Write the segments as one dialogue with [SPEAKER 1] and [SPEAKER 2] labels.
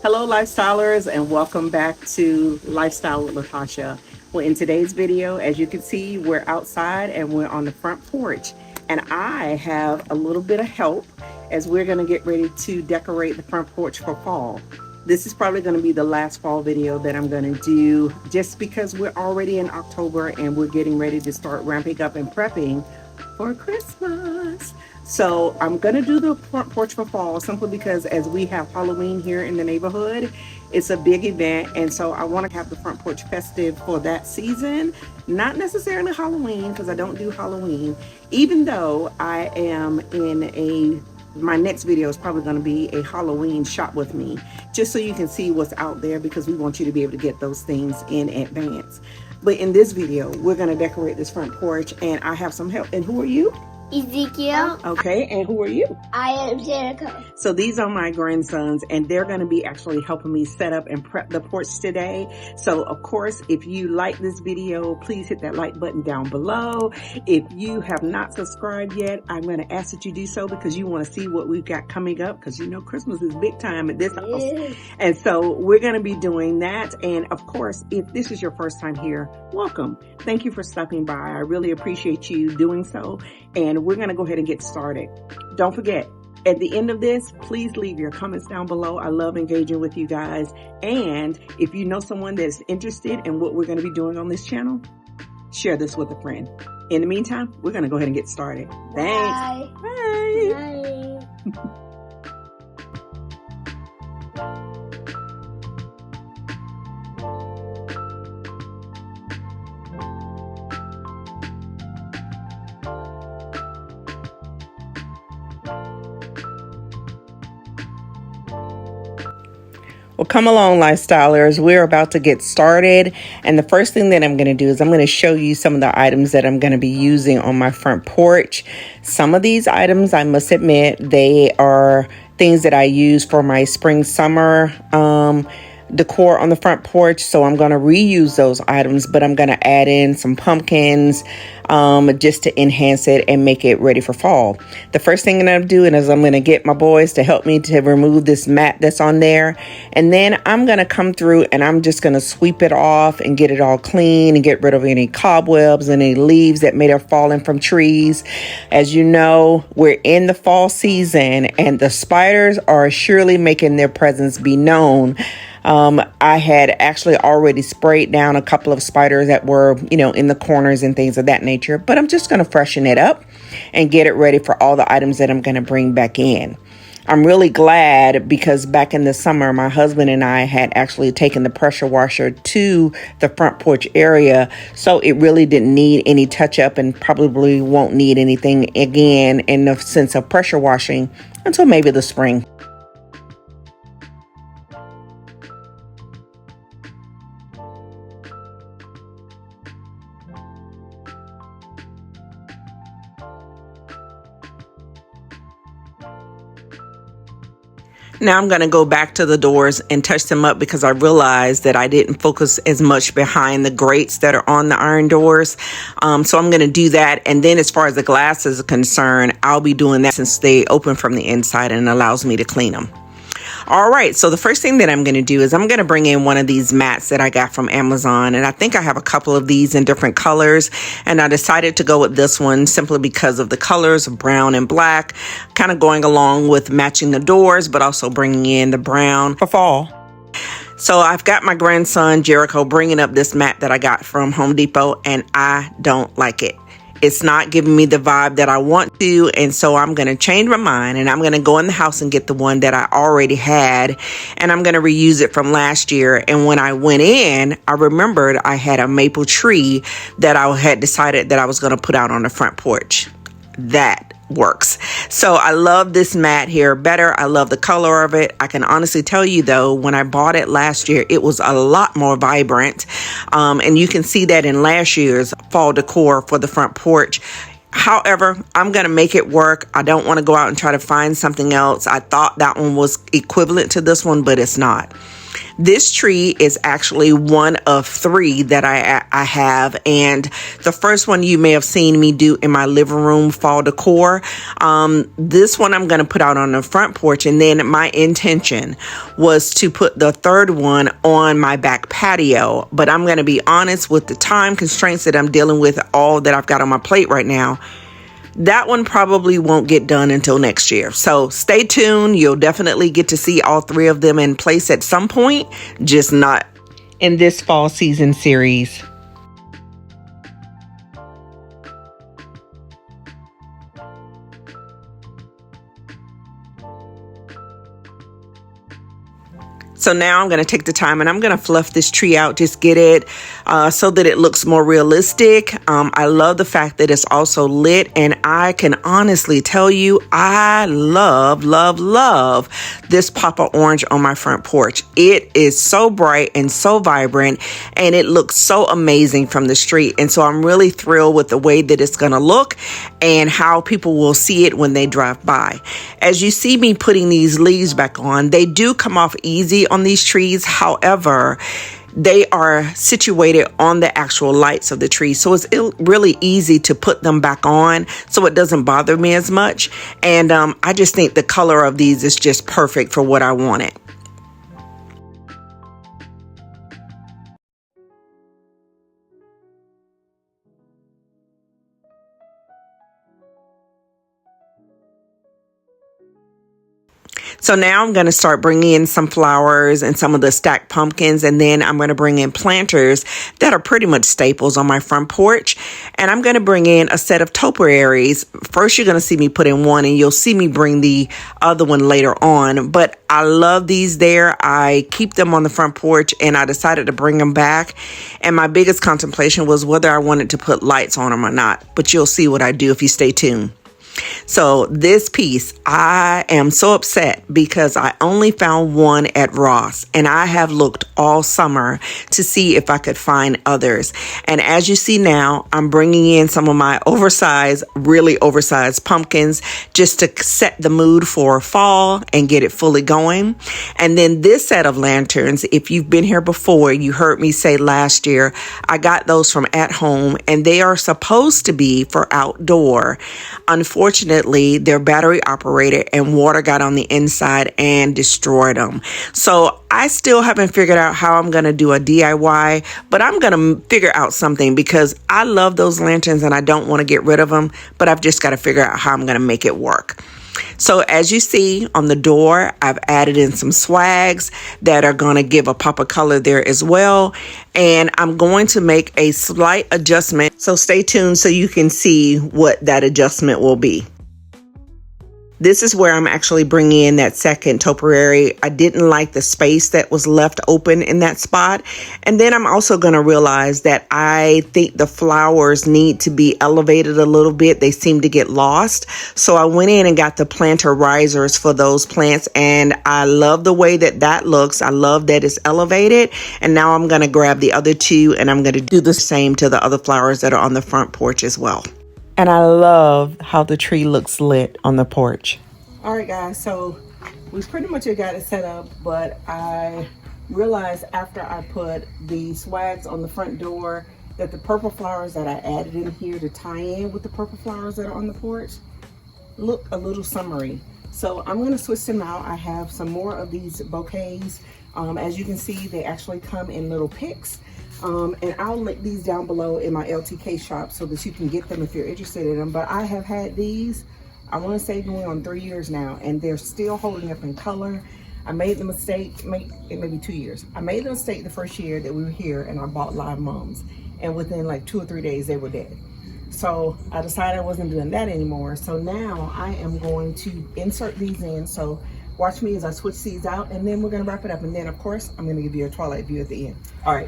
[SPEAKER 1] Hello, lifestylers, and welcome back to Lifestyle with Latasha. Well, in today's video, as you can see, we're outside and we're on the front porch. And I have a little bit of help as we're going to get ready to decorate the front porch for fall. This is probably going to be the last fall video that I'm going to do just because we're already in October and we're getting ready to start ramping up and prepping for Christmas. So I'm gonna do the front porch for fall simply because as we have Halloween here in the neighborhood, it's a big event, and so I want to have the front porch festive for that season. Not necessarily Halloween because I don't do Halloween, even though I am in a my next video is probably going to be a Halloween shop with me, just so you can see what's out there because we want you to be able to get those things in advance. But in this video, we're going to decorate this front porch, and I have some help. And who are you?
[SPEAKER 2] Ezekiel.
[SPEAKER 1] Okay, and who are you?
[SPEAKER 2] I am Jericho.
[SPEAKER 1] So these are my grandsons, and they're going to be actually helping me set up and prep the porch today. So of course, if you like this video, please hit that like button down below. If you have not subscribed yet, I'm going to ask that you do so because you want to see what we've got coming up, because you know Christmas is big time at this house. And so we're going to be doing that. And of course, if this is your first time here, welcome. Thank you for stopping by. I really appreciate you doing so. And we're going to go ahead and get started. Don't forget, at the end of this, please leave your comments down below. I love engaging with you guys. And if you know someone that's interested in what we're going to be doing on this channel, share this with a friend. In the meantime, we're going to go ahead and get started. Thanks.
[SPEAKER 2] Bye.
[SPEAKER 1] Bye.
[SPEAKER 2] Bye.
[SPEAKER 1] Well, come along, lifestylers. We're about to get started. And the first thing that I'm going to do is I'm going to show you some of the items that I'm going to be using on my front porch. Some of these items, I must admit, they are things that I use for my spring, summer decor on the front porch. So I'm going to reuse those items, but I'm going to add in some pumpkins just to enhance it and make it ready for fall. The first thing that I'm doing is I'm going to get my boys to help me to remove this mat that's on there. And then I'm going to come through and I'm just going to sweep it off and get it all clean and get rid of any cobwebs and any leaves that may have fallen from trees. As you know, we're in the fall season and the spiders are surely making their presence be known. I had actually already sprayed down a couple of spiders that were, in the corners and things of that nature, but I'm just going to freshen it up and get it ready for all the items that I'm going to bring back in. I'm really glad because back in the summer, my husband and I had actually taken the pressure washer to the front porch area. So it really didn't need any touch up and probably won't need anything again in the sense of pressure washing until maybe the spring. Now I'm going to go back to the doors and touch them up because I realized that I didn't focus as much behind the grates that are on the iron doors. So I'm going to do that. And then as far as the glass is concerned, I'll be doing that since they open from the inside and allows me to clean them. All right, so the first thing that I'm going to do is I'm going to bring in one of these mats that I got from Amazon. And I think I have a couple of these in different colors. And I decided to go with this one simply because of the colors of brown and black, kind of going along with matching the doors, but also bringing in the brown for fall. So I've got my grandson, Jericho, bringing up this mat that I got from Home Depot, and I don't like it. It's not giving me the vibe that I want to, and so I'm going to change my mind, and I'm going to go in the house and get the one that I already had, and I'm going to reuse it from last year. And when I went in, I remembered I had a maple tree that I had decided that I was going to put out on the front porch. That works. So I love this mat here better. I love the color of it. I can honestly tell you though, when I bought it last year, it was a lot more vibrant. And you can see that in last year's fall decor for the front porch. However, I'm going to make it work. I don't want to go out and try to find something else. I thought that one was equivalent to this one, but it's not. This tree is actually one of 3 that I have, and the first one you may have seen me do in my living room fall decor. This one I'm going to put out on the front porch, and then my intention was to put the 3rd one on my back patio. But I'm going to be honest, with the time constraints that I'm dealing with, all that I've got on my plate right now, that one probably won't get done until next year. So stay tuned. You'll definitely get to see all 3 of them in place at some point, just not in this fall season series. So now I'm going to take the time and I'm going to fluff this tree out, just get it so that it looks more realistic. I love the fact that it's also lit, and I can honestly tell you I love this pop of orange on my front porch. It is so bright and so vibrant, and it looks so amazing from the street. And so I'm really thrilled with the way that it's going to look and how people will see it when they drive by. As you see me putting these leaves back on, they do come off easy on these trees. However, they are situated on the actual lights of the tree, so it's really easy to put them back on, so it doesn't bother me as much. And I just think the color of these is just perfect for what I wanted. So now I'm going to start bringing in some flowers and some of the stacked pumpkins, and then I'm going to bring in planters that are pretty much staples on my front porch. And I'm going to bring in a set of topiaries. First, you're going to see me put in one, and you'll see me bring the other one later on. But I love these there. I keep them on the front porch, and I decided to bring them back. And my biggest contemplation was whether I wanted to put lights on them or not. But you'll see what I do if you stay tuned. So this piece, I am so upset because I only found one at Ross, and I have looked all summer to see if I could find others. And as you see now, I'm bringing in some of my really oversized pumpkins just to set the mood for fall and get it fully going. And then this set of lanterns, if you've been here before, you heard me say last year, I got those from At Home, and they are supposed to be for outdoor. Unfortunately, they're battery operated, and water got on the inside and destroyed them. So I still haven't figured out how I'm going to do a DIY, but I'm going to figure out something because I love those lanterns and I don't want to get rid of them, but I've just got to figure out how I'm going to make it work. So as you see on the door, I've added in some swags that are going to give a pop of color there as well. And I'm going to make a slight adjustment. So stay tuned so you can see what that adjustment will be. This is where I'm actually bringing in that second topiary. I didn't like the space that was left open in that spot. And then I'm also going to realize that I think the flowers need to be elevated a little bit. They seem to get lost. So I went in and got the planter risers for those plants. And I love the way that that looks. I love that it's elevated. And now I'm going to grab the other 2 and I'm going to do the same to the other flowers that are on the front porch as well. And I love how the tree looks lit on the porch. All right, guys, so we pretty much got it set up, but I realized after I put the swags on the front door that the purple flowers that I added in here to tie in with the purple flowers that are on the porch look a little summery. So I'm going to switch them out. I have some more of these bouquets. As you can see, they actually come in little picks. And I'll link these down below in my LTK shop so that you can get them if you're interested in them. But I have had these, I want to say, going on 3 years now, and they're still holding up in color. I made the mistake, maybe 2 years. I made the mistake the first year that we were here and I bought live mums, and within like 2 or 3 days they were dead. So I decided I wasn't doing that anymore. So now I am going to insert these in. So watch me as I switch these out, and then we're going to wrap it up. And then of course I'm going to give you a twilight view at the end. All right.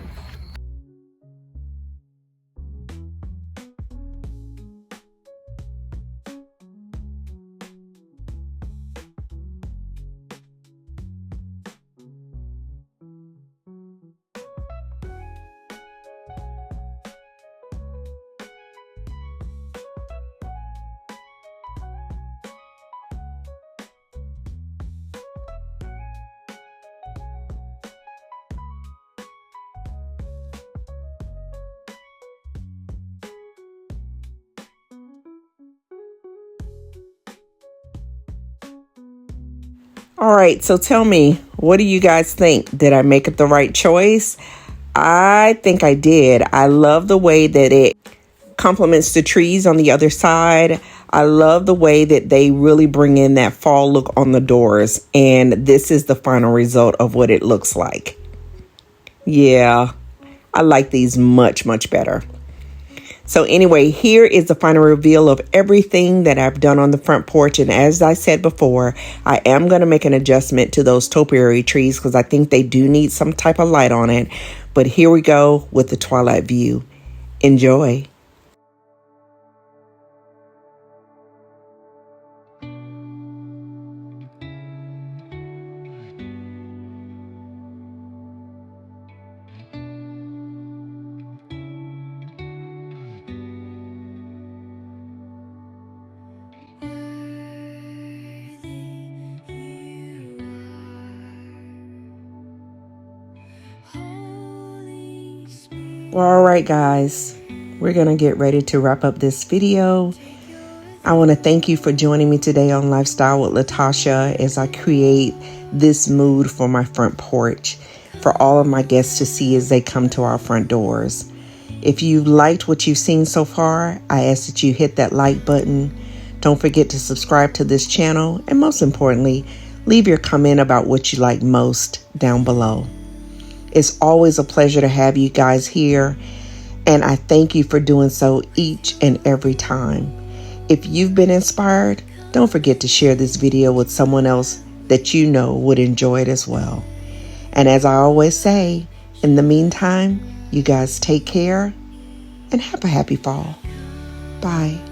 [SPEAKER 1] All right, so tell me, what do you guys think? Did I make it the right choice? I think I did. I love the way that it complements the trees on the other side. I love the way that they really bring in that fall look on the doors. And this is the final result of what it looks like. Yeah, I like these much, much better. So anyway, here is the final reveal of everything that I've done on the front porch. And as I said before, I am going to make an adjustment to those topiary trees because I think they do need some type of light on it. But here we go with the twilight view. Enjoy. Well, all right, guys, we're going to get ready to wrap up this video. I want to thank you for joining me today on Lifestyle with Latasha as I create this mood for my front porch for all of my guests to see as they come to our front doors. If you liked what you've seen so far, I ask that you hit that like button. Don't forget to subscribe to this channel. And most importantly, leave your comment about what you like most down below. It's always a pleasure to have you guys here, and I thank you for doing so each and every time. If you've been inspired, don't forget to share this video with someone else that you know would enjoy it as well. And as I always say, in the meantime, you guys take care and have a happy fall. Bye.